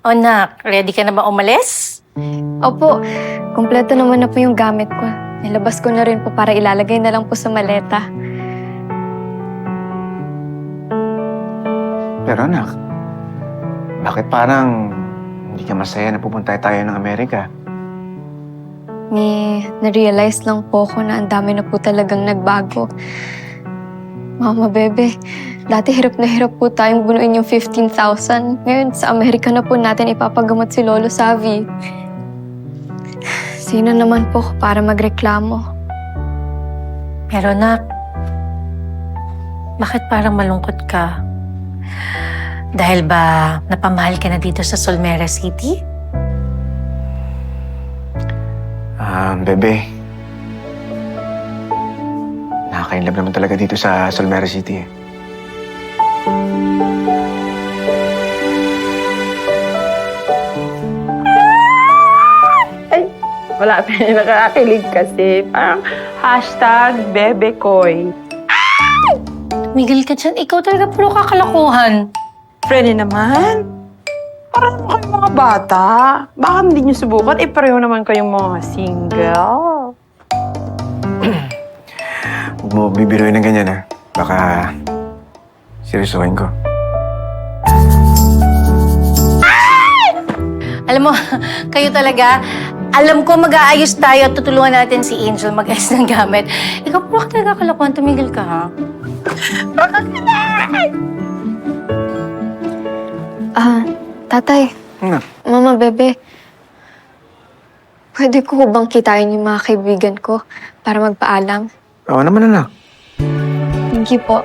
O nak, ready ka na ba umalis? Opo, kumpleto naman na po yung gamit ko. Nilabas ko na rin po para ilalagay na lang po sa maleta. Pero anak, bakit parang hindi ka masaya na pupunta tayo ng Amerika? Na-realize lang po ko na ang dami na po talagang nagbago. Mama, bebe, dati hirap na hirap po tayong bunuin yung 15,000. Ngayon, sa Amerika na po natin ipapagamot si Lolo Savi. Sino naman po ako para magreklamo? Pero nak, bakit parang malungkot ka? Dahil ba napamahal ka na dito sa Solmera City? Bebe. Nakaka-inlove naman talaga dito sa Solmera City. Wala pa rin nakakakilig kasi. Parang #bebekoy. Tumigil ka dyan. Ikaw talaga puro kakalokohan. Friendly naman. Parang kayong mga bata. Baka hindi nyo subukan. Pareho naman kayong mga single. Huwag mo bibiruin ng ganyan, ha? Baka seryosohin ko. Alam mo, kayo talaga, alam ko mag-aayos tayo at tutulungan natin si Angel mag-ayos ng gamit. Ikaw puro ka talaga kakalokohan. Tumigil ka, ha? Tatay, Mama, bebe, pwede ko bang kitain yung mga kaibigan ko para magpaalam? Oo naman, anak. Thank you po.